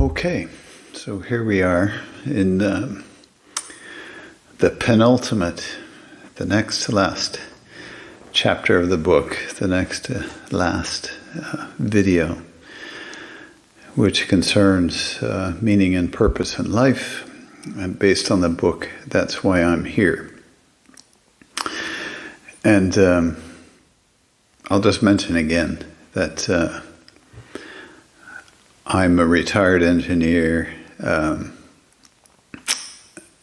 Okay, so here we are in the penultimate, the next to last chapter of the book, the next to last video, which concerns meaning and purpose in life, and based on the book, That's Why I'm Here. And I'll just mention again that I'm a retired engineer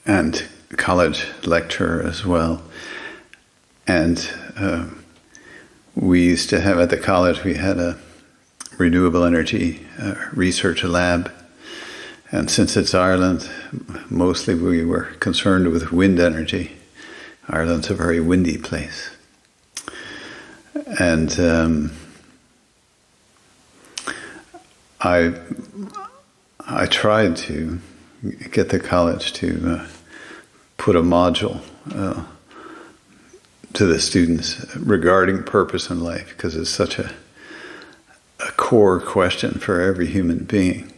and college lecturer as well. And we used to have at the college, we had a renewable energy research lab. And since it's Ireland, mostly we were concerned with wind energy. Ireland's a very windy place. And I tried to get the college to put a module to the students regarding purpose in life, because it's such a core question for every human being.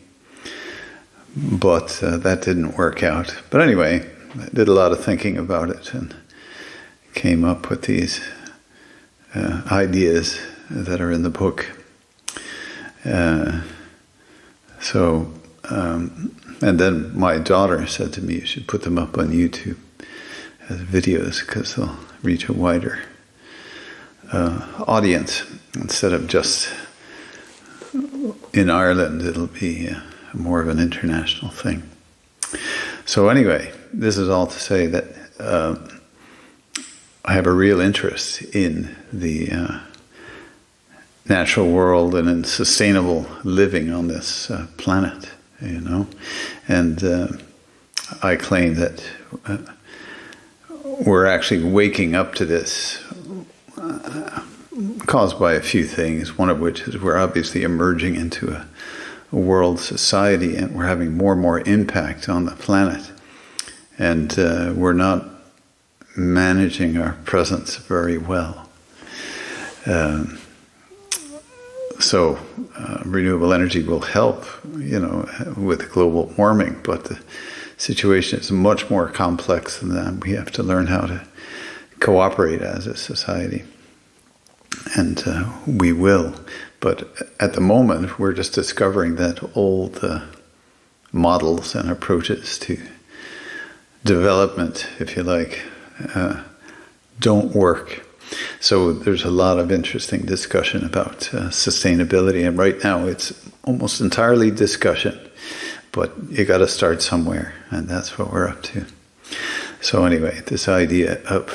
But that didn't work out. But anyway, I did a lot of thinking about it and came up with these ideas that are in the book. And then my daughter said to me, you should put them up on YouTube as videos because they'll reach a wider audience. Instead of just in Ireland, it'll be more of an international thing. So anyway, this is all to say that I have a real interest in the natural world and in sustainable living on this planet, you know. And I claim that we're actually waking up to this caused by a few things, one of which is we're obviously emerging into a world society and we're having more and more impact on the planet. And we're not managing our presence very well. So renewable energy will help, you know, with global warming, but the situation is much more complex than that. We have to learn how to cooperate as a society. And we will. But at the moment, we're just discovering that old models and approaches to development, if you like, don't work. So there's a lot of interesting discussion about sustainability, and right now it's almost entirely discussion, but you got to start somewhere, and that's what we're up to. So anyway, this idea of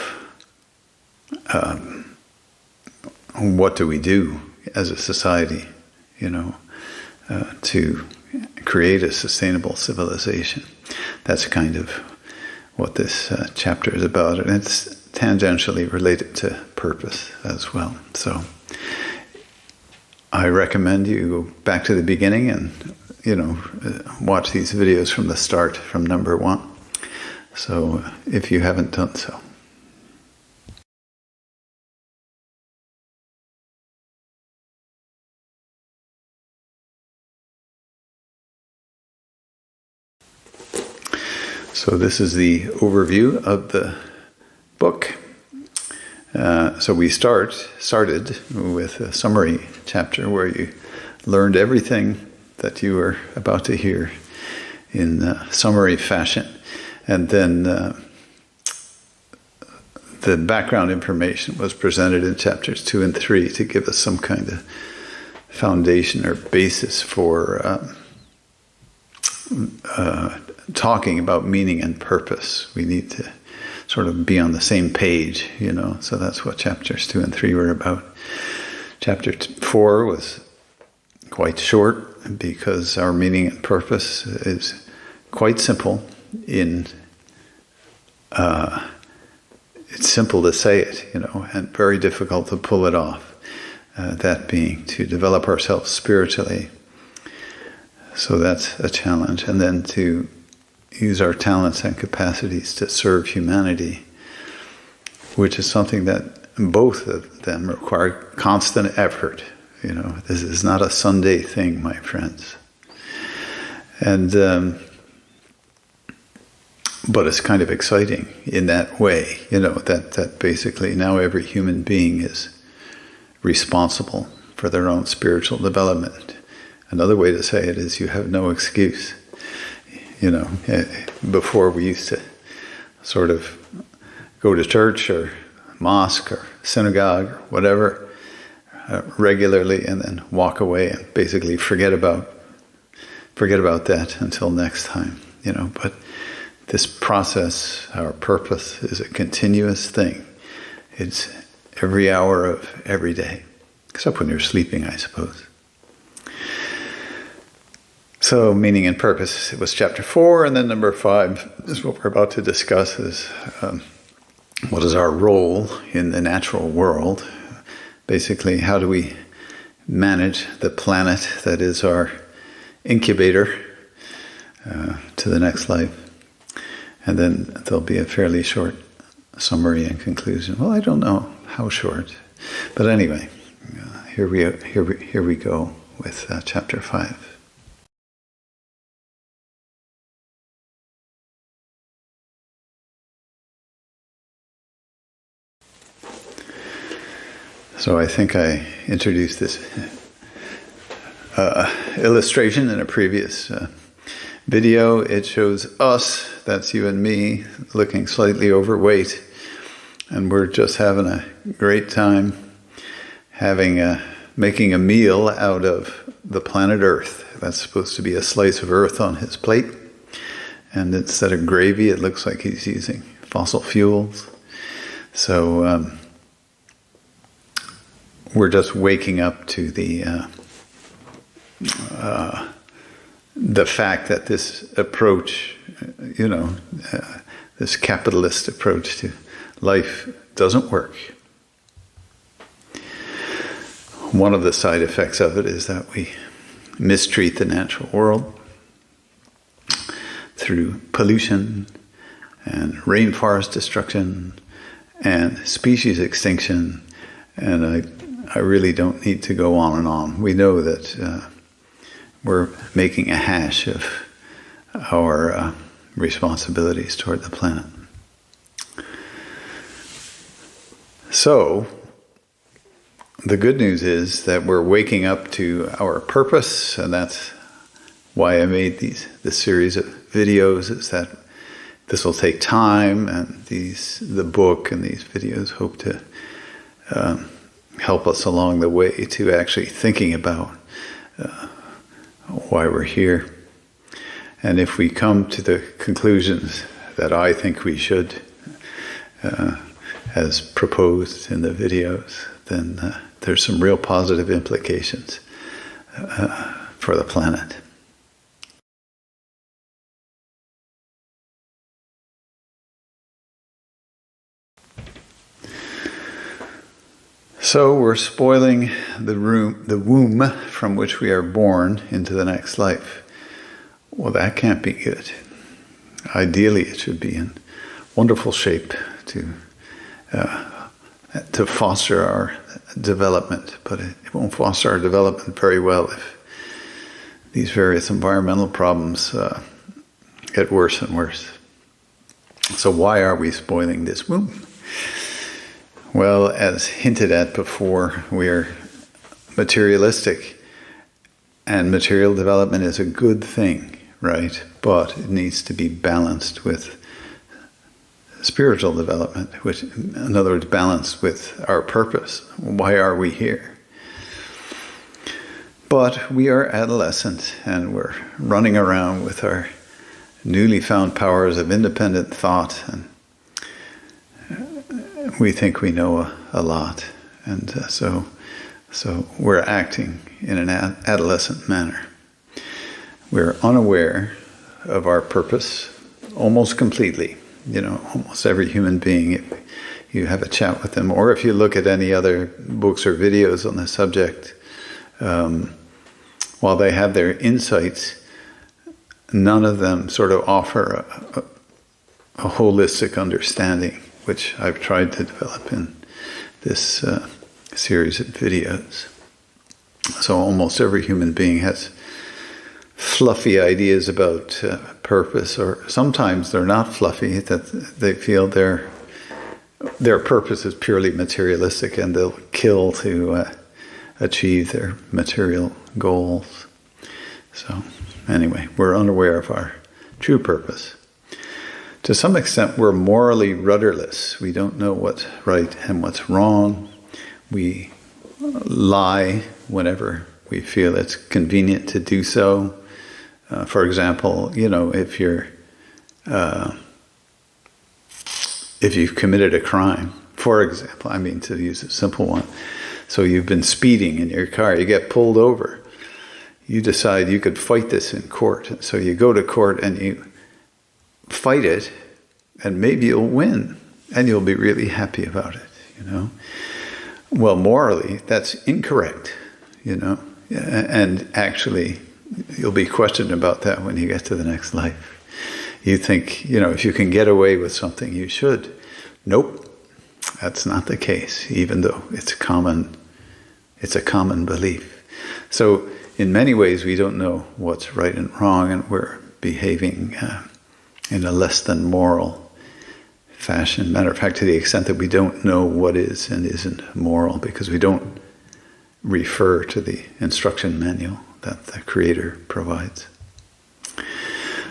what do we do as a society, you know, to create a sustainable civilization. That's kind of what this chapter is about, and it's tangentially related to purpose as well. So I recommend you go back to the beginning and, you know, watch these videos from the start, from number 1. So if you haven't done so. So this is the overview of the book. So we started with a summary chapter where you learned everything that you were about to hear in summary fashion. And then the background information was presented in chapters 2 and 3 to give us some kind of foundation or basis for talking about meaning and purpose. We need to sort of be on the same page, you know. So that's what chapters 2 and 3 were about. Chapter 4 was quite short because our meaning and purpose is quite simple. It's simple to say it, you know, and very difficult to pull it off. That being to develop ourselves spiritually. So that's a challenge. And then to use our talents and capacities to serve humanity, which is something that both of them require constant effort. You know, this is not a Sunday thing, my friends. And but it's kind of exciting in that way, that basically now every human being is responsible for their own spiritual development. Another way to say it is you have no excuse. Before we used to sort of go to church or mosque or synagogue or whatever regularly and then walk away and basically forget about that until next time, but this process, our purpose, is a continuous thing. It's every hour of every day, except when you're sleeping, I suppose. So, meaning and purpose, it was chapter 4, and then number 5 is what we're about to discuss, is what is our role in the natural world? Basically, how do we manage the planet that is our incubator to the next life? And then there'll be a fairly short summary and conclusion. Well, I don't know how short, but anyway, here we go with chapter 5. So I think I introduced this illustration in a previous video. It shows us, that's you and me, looking slightly overweight, and we're just having a great time making a meal out of the planet Earth. That's supposed to be a slice of Earth on his plate, and instead of gravy, it looks like he's using fossil fuels. So we're just waking up to the fact that this approach, this capitalist approach to life doesn't work. One of the side effects of it is that we mistreat the natural world through pollution and rainforest destruction and species extinction, and I really don't need to go on and on. We know that we're making a hash of our responsibilities toward the planet. So, the good news is that we're waking up to our purpose, and that's why I made this series of videos, is that this will take time, and the book and these videos hope to help us along the way to actually thinking about why we're here. And if we come to the conclusions that I think we should, as proposed in the videos, then there's some real positive implications for the planet. So we're spoiling the womb from which we are born into the next life. Well, that can't be good. Ideally, it should be in wonderful shape to foster our development, but it won't foster our development very well if these various environmental problems get worse and worse. So why are we spoiling this womb? Well, as hinted at before, we are materialistic, and material development is a good thing, right? But it needs to be balanced with spiritual development, which, in other words, balanced with our purpose. Why are we here? But we are adolescent, and we're running around with our newly found powers of independent thought, and we think we know a lot, and so we're acting in an adolescent manner. We're unaware of our purpose almost completely. Almost every human being, if you have a chat with them, or if you look at any other books or videos on the subject, while they have their insights, none of them sort of offer a holistic understanding, which I've tried to develop in this series of videos. So almost every human being has fluffy ideas about purpose, or sometimes they're not fluffy, that they feel their purpose is purely materialistic and they'll kill to achieve their material goals. So anyway, we're unaware of our true purpose. To some extent, we're morally rudderless. We don't know what's right and what's wrong. We lie whenever we feel it's convenient to do so. For example, if you've committed a crime, for example, to use a simple one, so you've been speeding in your car, you get pulled over, you decide you could fight this in court. So you go to court and you fight it, and maybe you'll win, and you'll be really happy about it, Well, morally, that's incorrect, and actually, you'll be questioned about that when you get to the next life. You think, if you can get away with something, you should. Nope, that's not the case, even though it's a common belief. So, in many ways, we don't know what's right and wrong, and we're behaving in a less than moral fashion. Matter of fact, to the extent that we don't know what is and isn't moral, because we don't refer to the instruction manual that the Creator provides.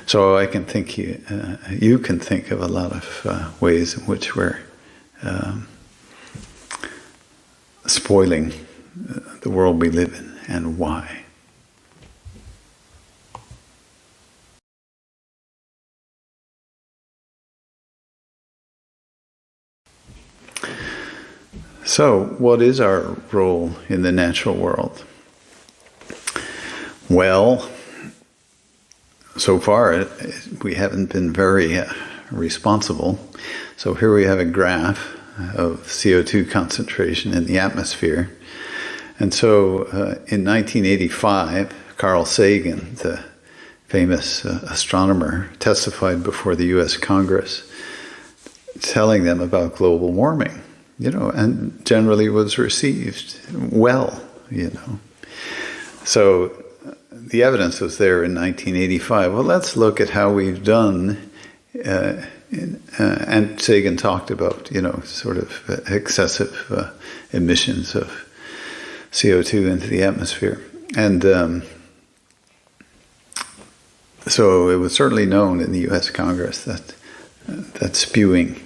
So I can think you can think of a lot of ways in which we're spoiling the world we live in, and why. So, what is our role in the natural world? Well, so far we haven't been very responsible. So here we have a graph of CO2 concentration in the atmosphere. And so in 1985, Carl Sagan, the famous astronomer, testified before the US Congress, telling them about global warming. And generally was received well, So the evidence was there in 1985. Well, let's look at how we've done, and Sagan talked about, sort of excessive emissions of CO2 into the atmosphere. And so it was certainly known in the US Congress that spewing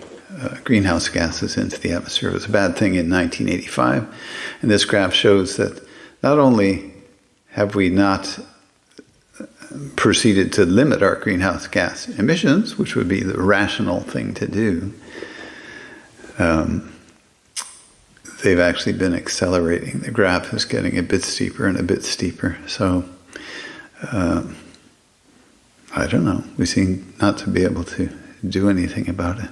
greenhouse gases into the atmosphere was a bad thing in 1985. And this graph shows that not only have we not proceeded to limit our greenhouse gas emissions, which would be the rational thing to do, they've actually been accelerating. The graph is getting a bit steeper and a bit steeper. So, I don't know. We seem not to be able to do anything about it.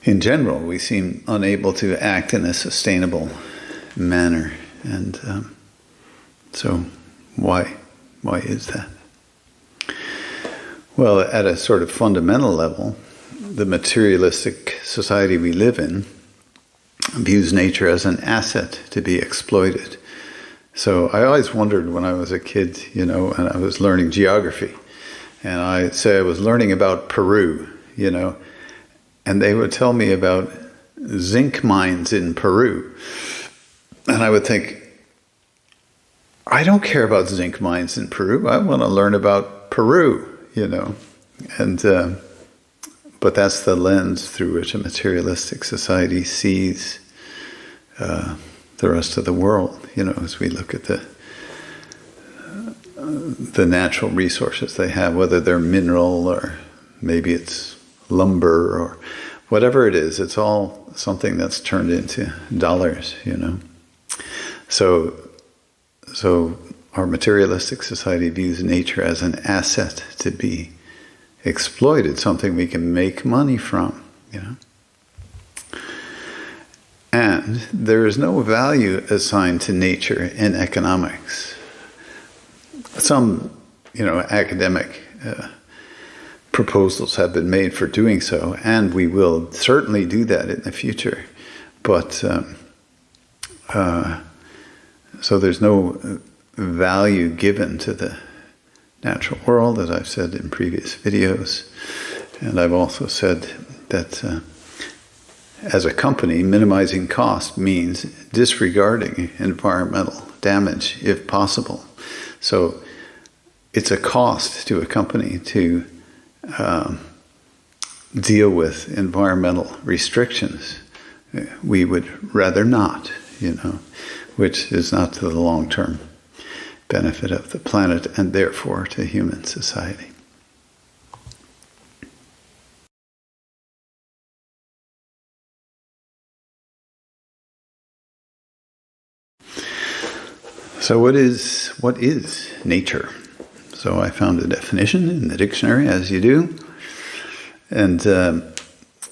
In general, we seem unable to act in a sustainable manner. And so why is that? Well, at a sort of fundamental level, the materialistic society we live in views nature as an asset to be exploited. So I always wondered when I was a kid, and I was learning geography, and I was learning about Peru, and they would tell me about zinc mines in Peru. And I would think, I don't care about zinc mines in Peru. I want to learn about Peru, And but that's the lens through which a materialistic society sees the rest of the world, as we look at the natural resources they have, whether they're mineral or maybe it's lumber or whatever it is. It's all something that's turned into dollars, So our materialistic society views nature as an asset to be exploited, something we can make money from, And there is no value assigned to nature in economics. Some, academic proposals have been made for doing so, and we will certainly do that in the future. But so there's no value given to the natural world, as I've said in previous videos. And I've also said that as a company, minimizing cost means disregarding environmental damage if possible. So it's a cost to a company to deal with environmental restrictions. We would rather not, which is not to the long-term benefit of the planet and therefore to human society. So what is nature? So I found a definition in the dictionary, as you do, and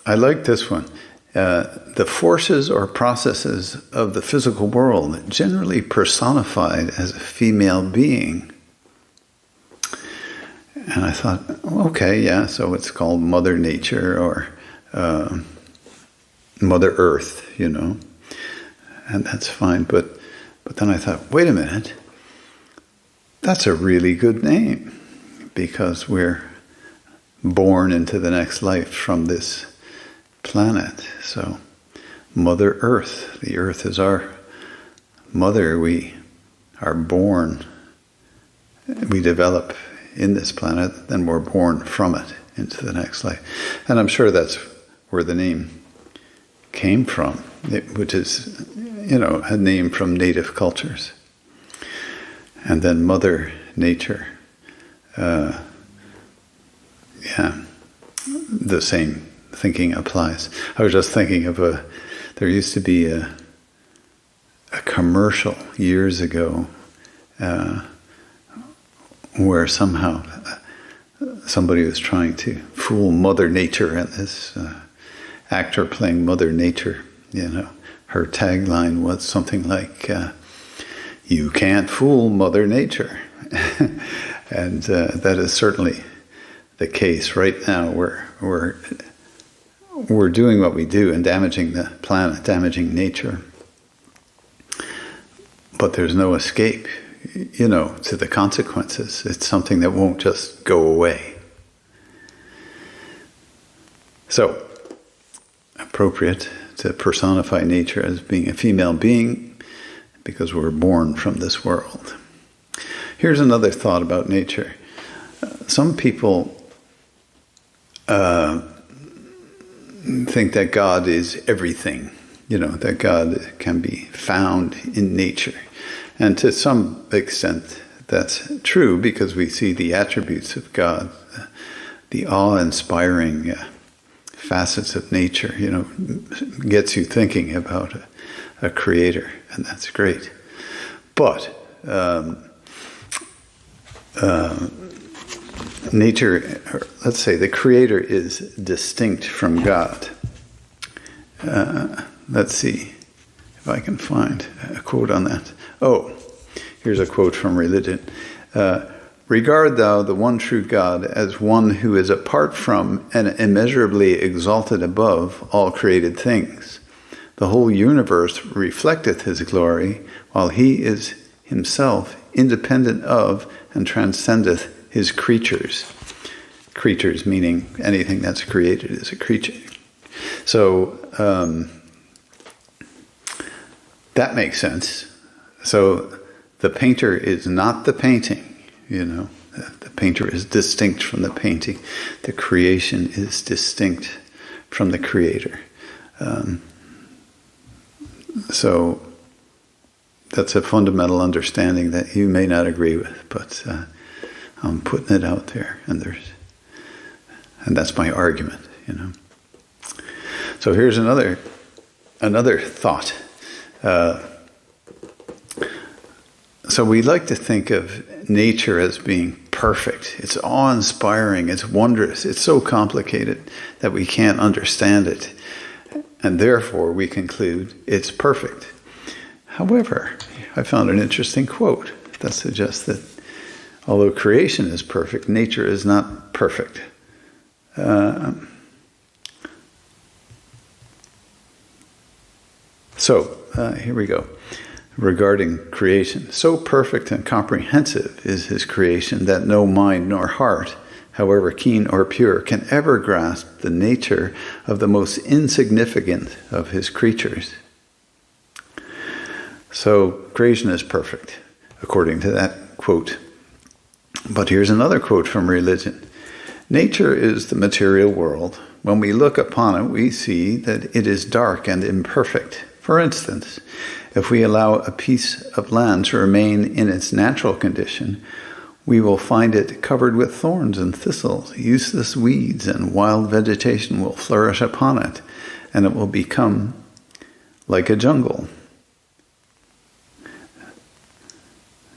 I like this one. The forces or processes of the physical world, generally personified as a female being. And I thought, okay, yeah, so it's called Mother Nature or Mother Earth, and that's fine. But then I thought, wait a minute, that's a really good name, because we're born into the next life from this planet. So Mother Earth, the earth is our mother. We are born, we develop in this planet, then we're born from it into the next life. And I'm sure that's where the name came from, which is, a name from native cultures. And then Mother Nature, the same thinking applies. I was just thinking of there used to be a commercial years ago where somehow somebody was trying to fool Mother Nature, and this actor playing Mother Nature, her tagline was something like, "You can't fool Mother Nature." And that is certainly the case right now. We're doing what we do and damaging the planet, damaging nature. But there's no escape, to the consequences. It's something that won't just go away. So, appropriate to personify nature as being a female being because we're born from this world. Here's another thought about nature. Some people think that God is everything, that God can be found in nature. And to some extent, that's true because we see the attributes of God, the awe-inspiring facets of nature, gets you thinking about a creator, and that's great. But nature, let's say the creator is distinct from God. Let's see if I can find a quote on that. Oh, here's a quote from religion. Regard thou the one true God as one who is apart from and immeasurably exalted above all created things. The whole universe reflecteth his glory, while he is himself independent of and transcendeth his creatures. Creatures meaning anything that's created is a creature. So that makes sense. So the painter is not the painting, The painter is distinct from the painting. The creation is distinct from the creator. So that's a fundamental understanding that you may not agree with, but I'm putting it out there, and that's my argument, So here's another thought. So we like to think of nature as being perfect. It's awe-inspiring, it's wondrous, it's so complicated that we can't understand it. And therefore we conclude it's perfect. However, I found an interesting quote that suggests that although creation is perfect, nature is not perfect. So here we go. regarding creation. So perfect and comprehensive is his creation that no mind nor heart, however keen or pure, can ever grasp the nature of the most insignificant of his creatures. So creation is perfect, according to that quote. But here's another quote from religion. Nature is the material world. When we look upon it, we see that it is dark and imperfect. For instance, if we allow a piece of land to remain in its natural condition, we will find it covered with thorns and thistles, useless weeds, and wild vegetation will flourish upon it, and it will become like a jungle.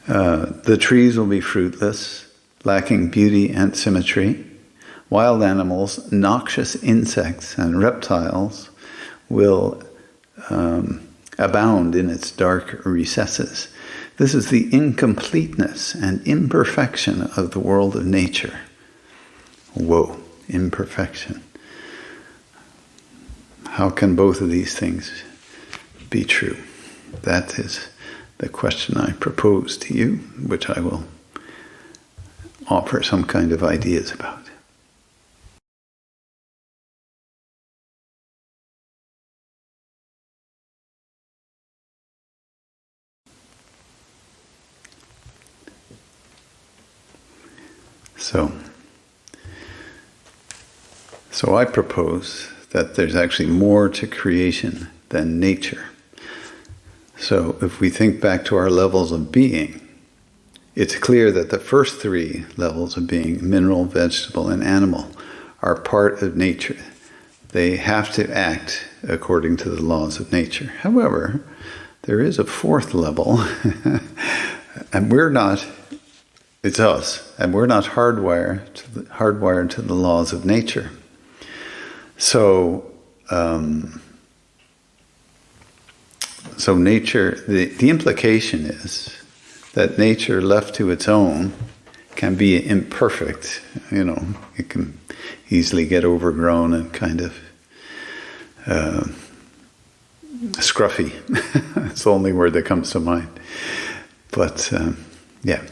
The trees will be fruitless, lacking beauty and symmetry. Wild animals, noxious insects, and reptiles will abound in its dark recesses. This is the incompleteness and imperfection of the world of nature. Whoa, imperfection. How can both of these things be true? That is the question I propose to you, which I will offer some kind of ideas about. So I propose that there's actually more to creation than nature. So if we think back to our levels of being, it's clear that the first three levels of being, mineral, vegetable, and animal, are part of nature. They have to act according to the laws of nature. However, there is a fourth level, and it's us, and we're not hardwired to the laws of nature. So nature, the implication is that nature left to its own can be imperfect. It can easily get overgrown and kind of scruffy. It's the only word that comes to mind. But yeah.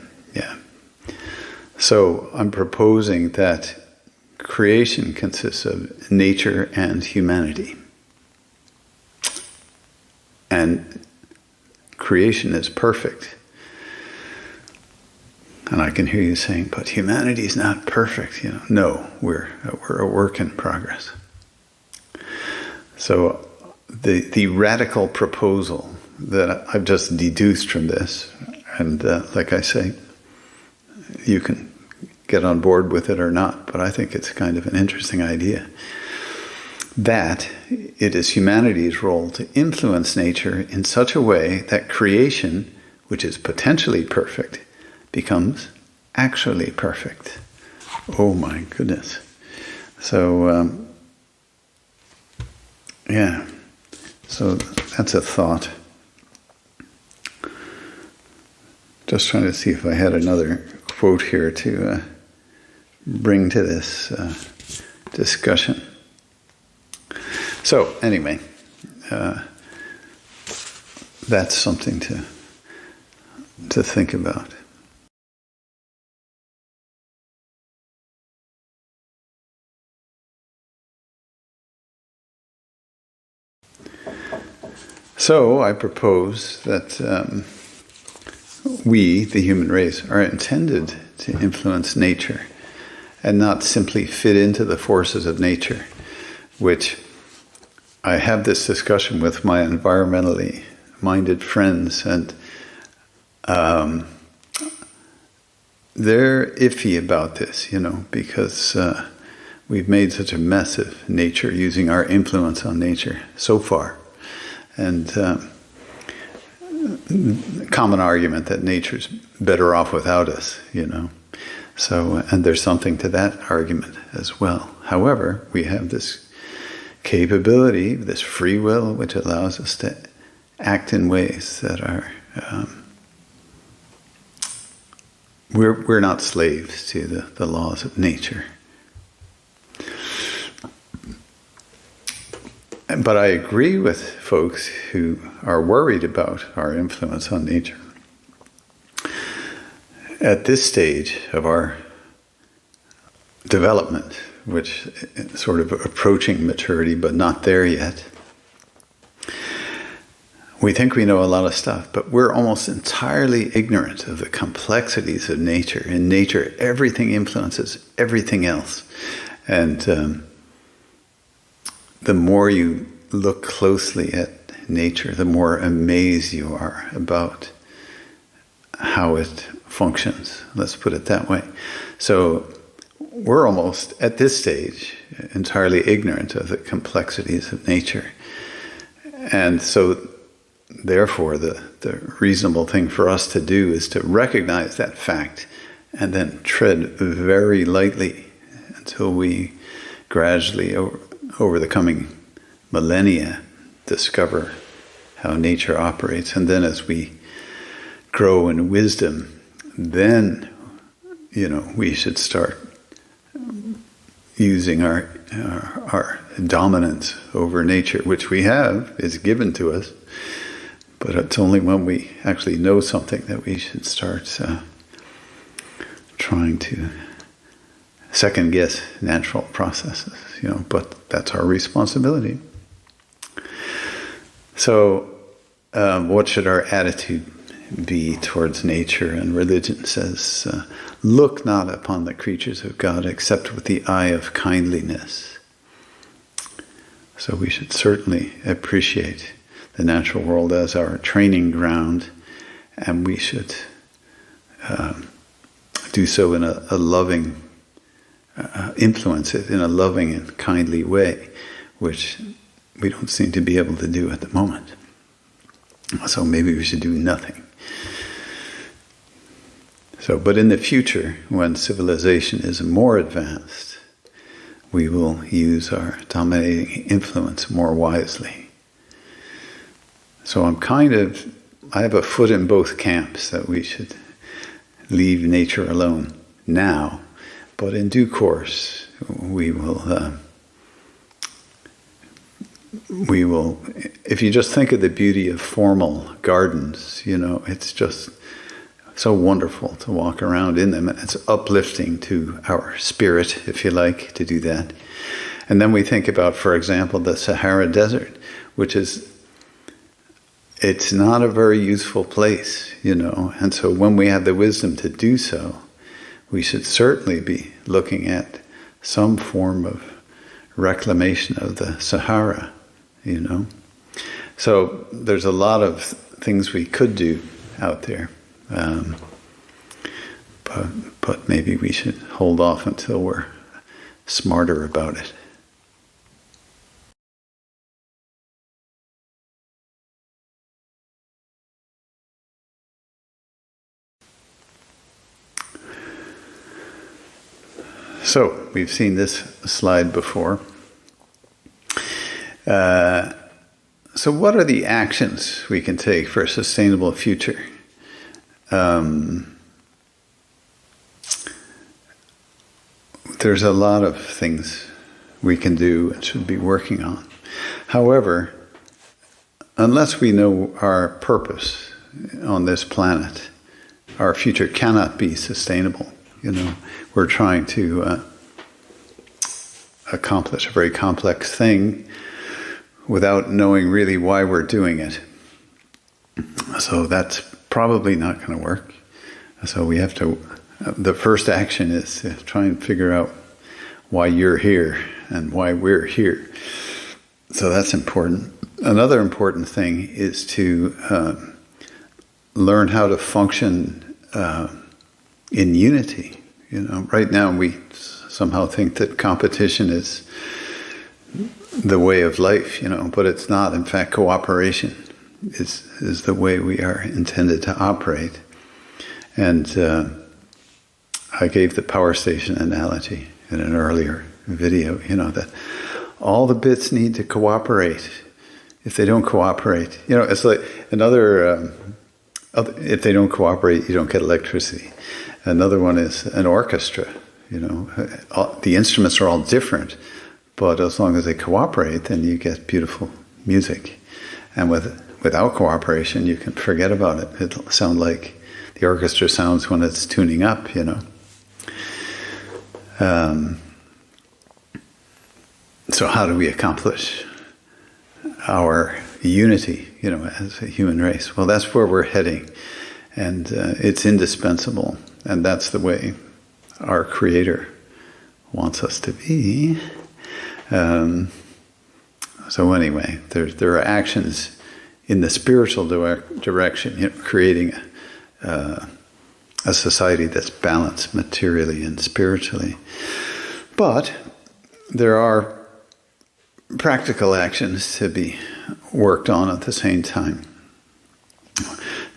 So I'm proposing that creation consists of nature and humanity. And creation is perfect. And I can hear you saying, but humanity is not perfect. No, we're a work in progress. So the radical proposal that I've just deduced from this, and like I say, you can get on board with it or not, but I think it's kind of an interesting idea, that it is humanity's role to influence nature in such a way that creation, which is potentially perfect, becomes actually perfect. Oh my goodness. So, so that's a thought. Just trying to see if I had another quote here to bring to this discussion. So anyway, that's something to think about. So I propose that we, the human race, are intended to influence nature and not simply fit into the forces of nature, which I have this discussion with my environmentally minded friends, and they're iffy about this, because we've made such a mess of nature using our influence on nature so far. And common argument that nature's better off without us, So, and there's something to that argument as well. However, we have this capability, this free will, which allows us to act in ways that are, we're not slaves to the laws of nature. But I agree with folks who are worried about our influence on nature. At this stage of our development, which is sort of approaching maturity but not there yet, we think we know a lot of stuff, but we're almost entirely ignorant of the complexities of nature. In nature, everything influences everything else. And the more you look closely at nature, the more amazed you are about how it functions. Let's put it that way. So we're almost, at this stage, entirely ignorant of the complexities of nature. And so therefore, the reasonable thing for us to do is to recognize that fact and then tread very lightly until we gradually, over the coming millennia, discover how nature operates. And then as we grow in wisdom, then, we should start using our dominance over nature, which we have, is given to us. But it's only when we actually know something that we should start trying to second guess natural processes, but that's our responsibility. So what should our attitude be towards nature? And religion says, look not upon the creatures of God except with the eye of kindliness. So we should certainly appreciate the natural world as our training ground, and we should do so in a loving, influence it in a loving and kindly way, which we don't seem to be able to do at the moment. So maybe we should do nothing. But in the future, when civilization is more advanced, we will use our dominating influence more wisely. So I have a foot in both camps that we should leave nature alone now, but in due course we will, if you just think of the beauty of formal gardens, it's just so wonderful to walk around in them, and it's uplifting to our spirit, if you like, to do that. And then we think about, for example, the Sahara Desert, which it's not a very useful place, and so when we have the wisdom to do so, we should certainly be looking at some form of reclamation of the Sahara, So there's a lot of things we could do out there, but maybe we should hold off until we're smarter about it. So, we've seen this slide before. So what are the actions we can take for a sustainable future? There's a lot of things we can do and should be working on. However, unless we know our purpose on this planet, our future cannot be sustainable. We're trying to accomplish a very complex thing without knowing really why we're doing it. So that's probably not going to work. So we have to, the first action is to try and figure out why you're here and why we're here. So that's important. Another important thing is to learn how to function in unity. Right now we somehow think that competition is the way of life, but it's not. In fact, cooperation is the way we are intended to operate. And I gave the power station analogy in an earlier video, that all the bits need to cooperate. If they don't cooperate, it's like if they don't cooperate, you don't get electricity. Another one is an orchestra. The instruments are all different, But as long as they cooperate, then you get beautiful music. And without cooperation, you can forget about it. It'll sound like the orchestra sounds when it's tuning up, you know. So how do we accomplish our unity, you know, as a human race? Well, that's where we're heading. And it's indispensable. And that's the way our Creator wants us to be. So anyway, there are actions in the spiritual direction, you know, creating a society that's balanced materially and spiritually. But there are practical actions to be worked on at the same time.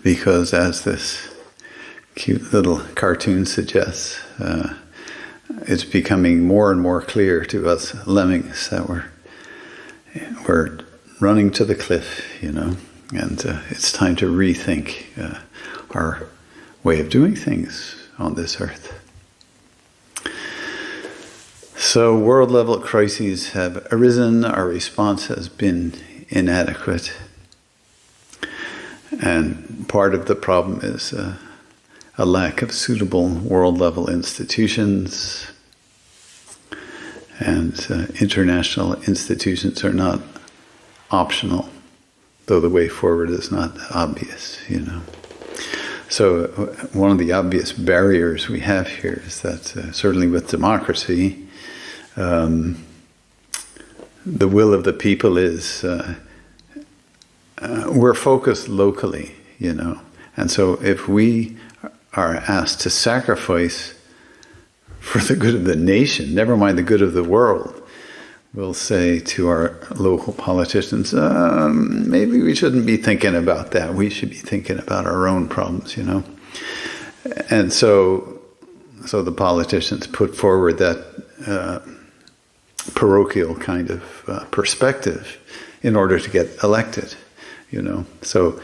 Because as this cute little cartoon suggests, it's becoming more and more clear to us lemmings that we're running to the cliff, you know, and it's time to rethink our way of doing things on this earth. So world-level crises have arisen. Our response has been inadequate. And part of the problem is a lack of suitable world-level institutions. And international institutions are not optional, though the way forward is not obvious, you know. So one of the obvious barriers we have here is that certainly with democracy, the will of the people is we're focused locally, you know. And so if we are asked to sacrifice for the good of the nation, never mind the good of the world, we'll say to our local politicians, maybe we shouldn't be thinking about that. We should be thinking about our own problems, you know. And so the politicians put forward that parochial kind of perspective in order to get elected, you know. So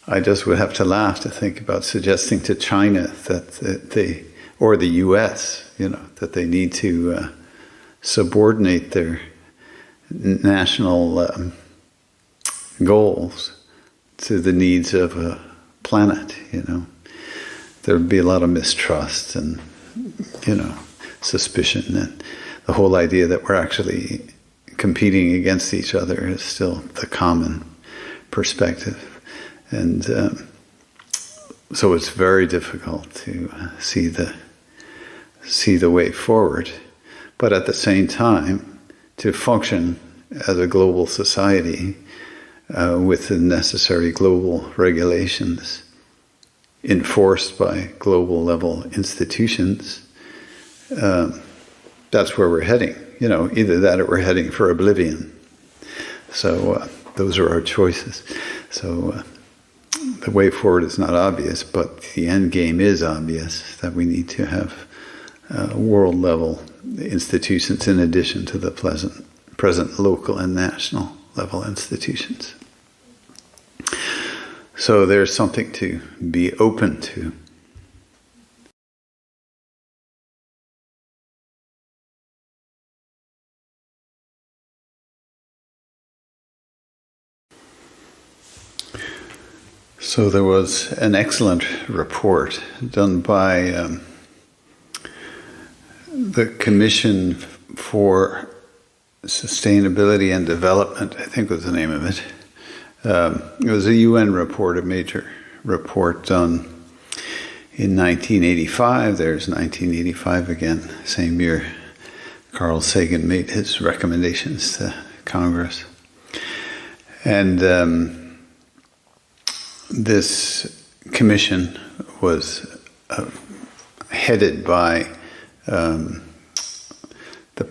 I just would have to laugh to think about suggesting to China that they, or the US, you know, that they need to subordinate their national goals to the needs of a planet, you know. There would be a lot of mistrust and, you know, suspicion, and the whole idea that we're actually competing against each other is still the common perspective. And so it's very difficult to see the way forward. But at the same time, to function as a global society with the necessary global regulations enforced by global level institutions, that's where we're heading. You know, either that or we're heading for oblivion. So those are our choices. So the way forward is not obvious, but the end game is obvious, that we need to have world level institutions in addition to the present local and national level institutions. So there's something to be open to. So there was an excellent report done by the Commission for Sustainability and Development, I think was the name of it. It was a UN report, a major report done in 1985. There's 1985 again, same year Carl Sagan made his recommendations to Congress. And this commission was headed by the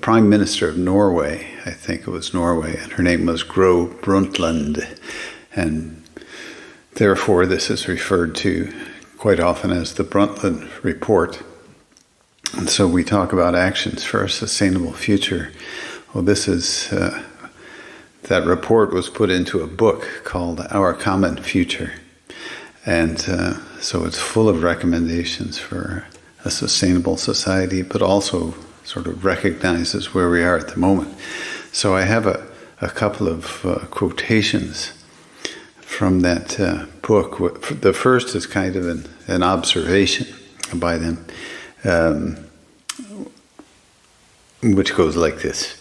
Prime Minister of Norway, I think it was Norway, and her name was Gro Brundtland. And therefore this is referred to quite often as the Brundtland Report. And so we talk about actions for a sustainable future. Well, this is, that report was put into a book called Our Common Future. And so it's full of recommendations for a sustainable society, but also sort of recognizes where we are at the moment. So I have a couple of quotations from that book. The first is kind of an observation by them, which goes like this.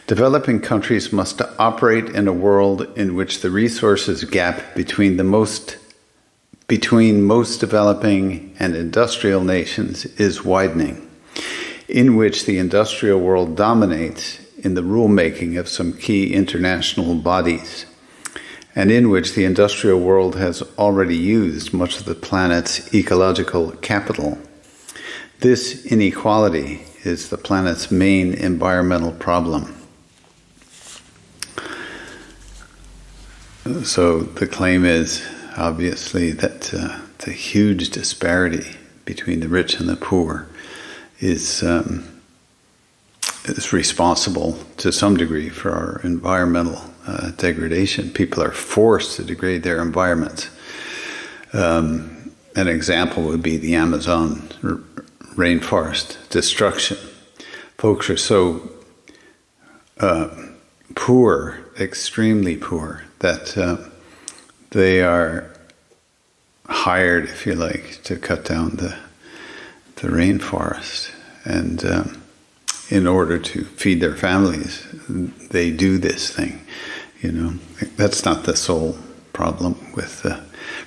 Developing countries must operate in a world in which the resources gap between most developing and industrial nations is widening, in which the industrial world dominates in the rulemaking of some key international bodies, and in which the industrial world has already used much of the planet's ecological capital. This inequality is the planet's main environmental problem. So the claim is, obviously, that the huge disparity between the rich and the poor is responsible to some degree for our environmental degradation. People are forced to degrade their environments. An example would be the Amazon rainforest destruction. Folks are so poor, extremely poor, that they are hired, if you like, to cut down the rainforest. And in order to feed their families, they do this thing. That's not the sole problem with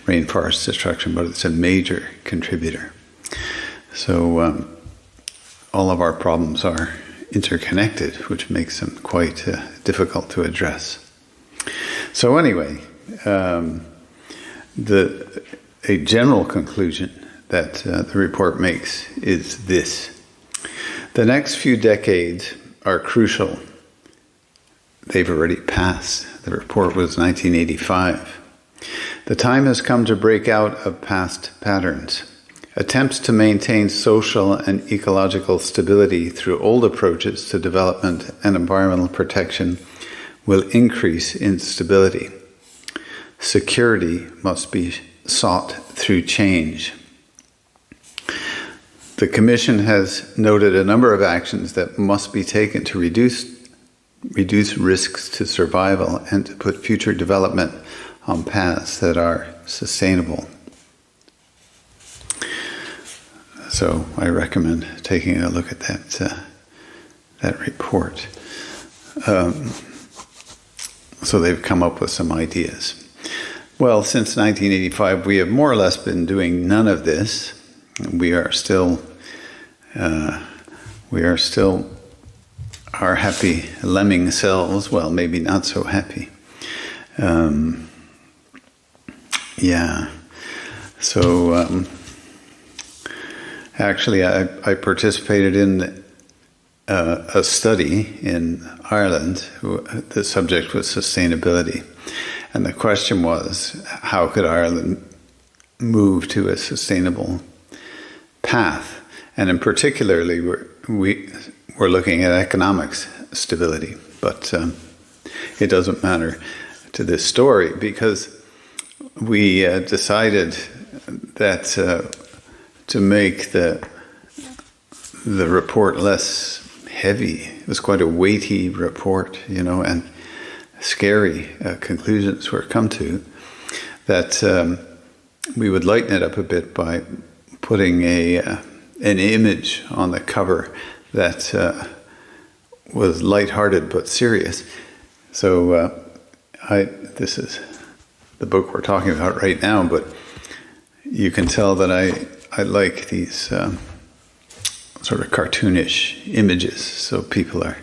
rainforest destruction, but it's a major contributor. So all of our problems are interconnected, which makes them quite difficult to address. So anyway, a general conclusion that the report makes is this. The next few decades are crucial. They've already passed. The report was 1985. The time has come to break out of past patterns. Attempts to maintain social and ecological stability through old approaches to development and environmental protection will increase instability. Security must be sought through change. The Commission has noted a number of actions that must be taken to reduce risks to survival and to put future development on paths that are sustainable. So I recommend taking a look at that report. So they've come up with some ideas. Well, since 1985, we have more or less been doing none of this. We are still our happy lemming selves. Well, maybe not so happy. So actually, I participated in a study in Ireland. The subject was sustainability. And the question was, how could Ireland move to a sustainable path? And in particularly, we're looking at economic stability. But it doesn't matter to this story, because we decided that to make the report less heavy, it was quite a weighty report, and scary conclusions were come to, that we would lighten it up a bit by putting an image on the cover that was lighthearted but serious. So this is the book we're talking about right now, but you can tell that I like these sort of cartoonish images, so people are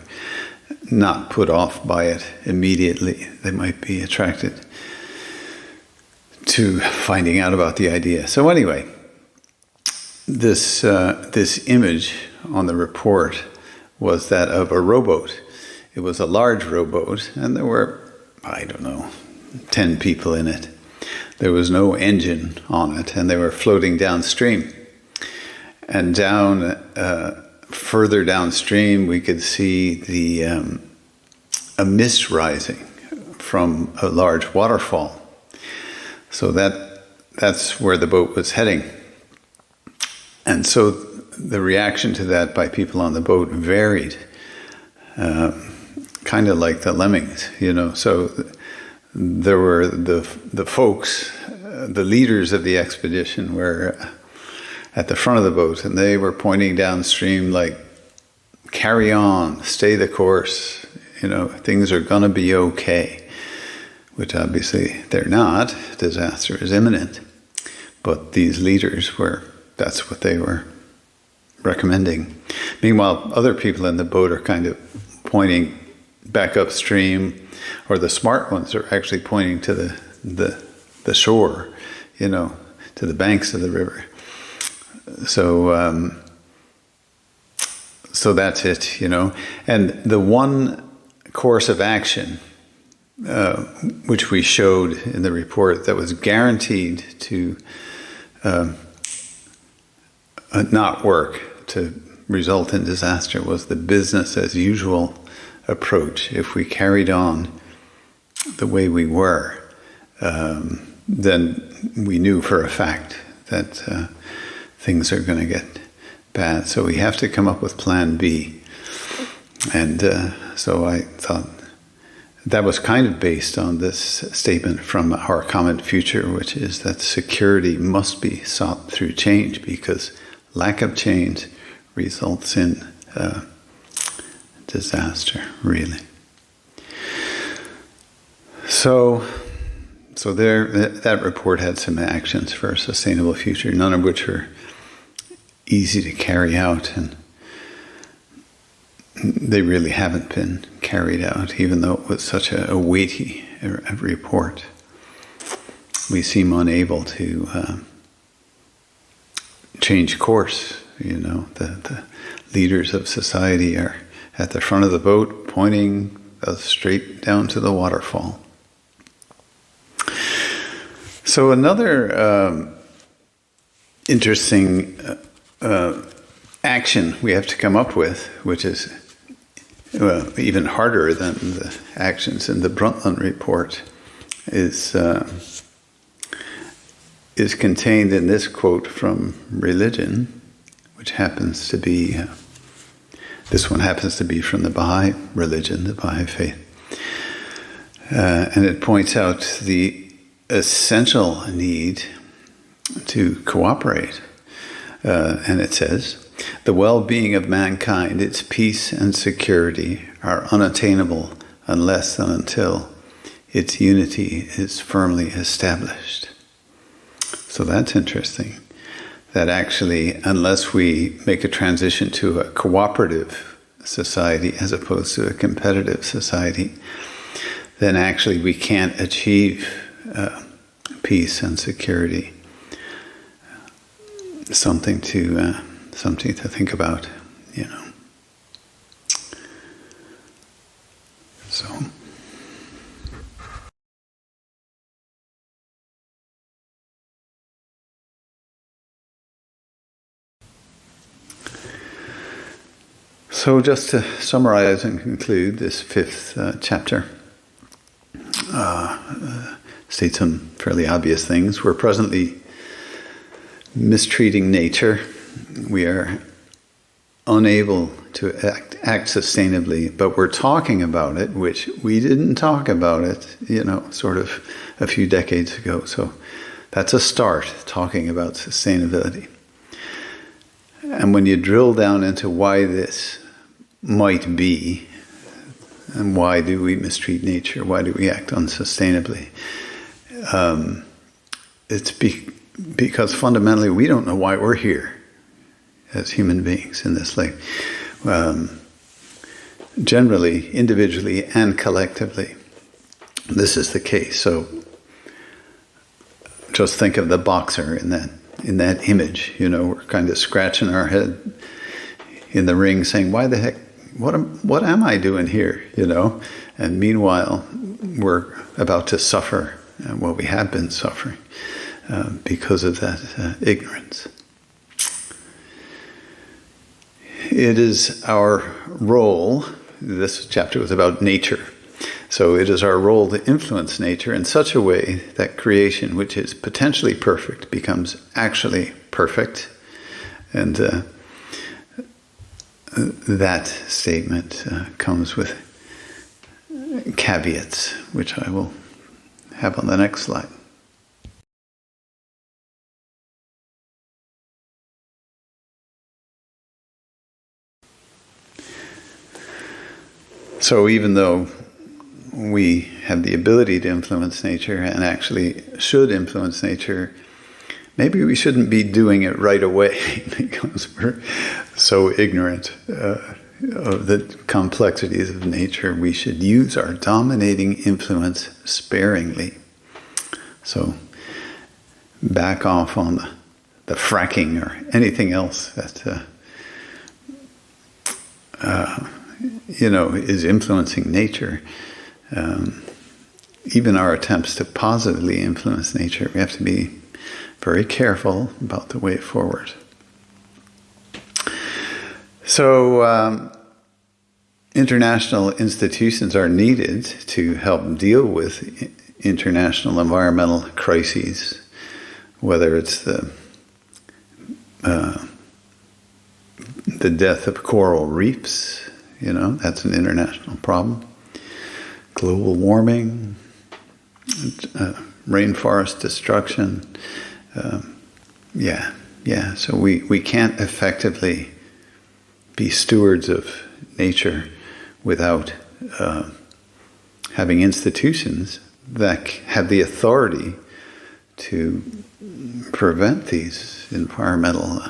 not put off by it immediately. They might be attracted to finding out about the idea. So anyway, this image on the report was that of a rowboat. It was a large rowboat, and there were, 10 people in it. There was no engine on it, and they were floating downstream. And further downstream, we could see a mist rising from a large waterfall. So that's where the boat was heading. And so the reaction to that by people on the boat varied, kind of like the lemmings, So there were the folks, the leaders of the expedition were at the front of the boat, and they were pointing downstream like, carry on, stay the course, things are going to be okay, which obviously they're not. Disaster is imminent. But these leaders that's what they were recommending. Meanwhile, other people in the boat are kind of pointing back upstream, or the smart ones are actually pointing to the shore, to the banks of the river. So that's it, And the one course of action, which we showed in the report, that was guaranteed to not work, to result in disaster, was the business as usual approach. If we carried on the way we were, then we knew for a fact that things are going to get bad. So we have to come up with plan B. And so I thought that was kind of based on this statement from Our Common Future, which is that security must be sought through change, because lack of change results in disaster, really. So there, that report had some actions for a sustainable future, none of which are easy to carry out, and they really haven't been carried out, even though it was such a weighty report. We seem unable to change course. The leaders of society are at the front of the boat, pointing us straight down to the waterfall. So another interesting action we have to come up with, which is even harder than the actions in the Brundtland report, is contained in this quote from Religion, which happens to be, this one happens to be from the Baha'i religion, the Baha'i faith. And it points out the essential need to cooperate. And it says, the well-being of mankind, its peace and security are unattainable unless and until its unity is firmly established. So that's interesting. That actually, unless we make a transition to a cooperative society as opposed to a competitive society, then actually we can't achieve peace and security. Something to think about, So just to summarize and conclude this fifth chapter, state some fairly obvious things. We're presently mistreating nature. We are unable to act sustainably, but we're talking about it, which we didn't talk about it, sort of a few decades ago. So that's a start, talking about sustainability. And when you drill down into why this might be, and why do we mistreat nature, why do we act unsustainably, it's because fundamentally we don't know why we're here as human beings in this life. Generally, individually and collectively, this is the case. So just think of the boxer in that image. We're kind of scratching our head in the ring, saying, "Why the heck? What am I doing here?" And meanwhile, we're about to suffer. Well, we have been suffering because of that ignorance. It is our role. This chapter was about nature. So it is our role to influence nature in such a way that creation, which is potentially perfect, becomes actually perfect. And that statement comes with caveats, which I will have on the next slide. So even though we have the ability to influence nature and actually should influence nature, maybe we shouldn't be doing it right away because we're so ignorant of the complexities of nature. We should use our dominating influence sparingly. So back off on the fracking or anything else that is influencing nature. Even our attempts to positively influence nature, we have to be very careful about the way forward. So international institutions are needed to help deal with international environmental crises, whether it's the death of coral reefs, that's an international problem. Global warming, rainforest destruction. So we can't effectively be stewards of nature without having institutions that have the authority to prevent these environmental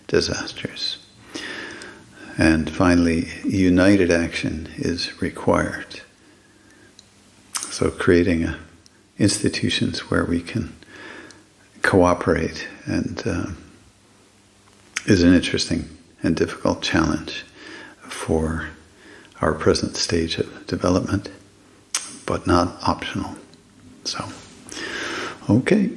disasters. And finally, united action is required. So creating institutions where we can cooperate and is an interesting and difficult challenge for our present stage of development, but not optional. So, okay.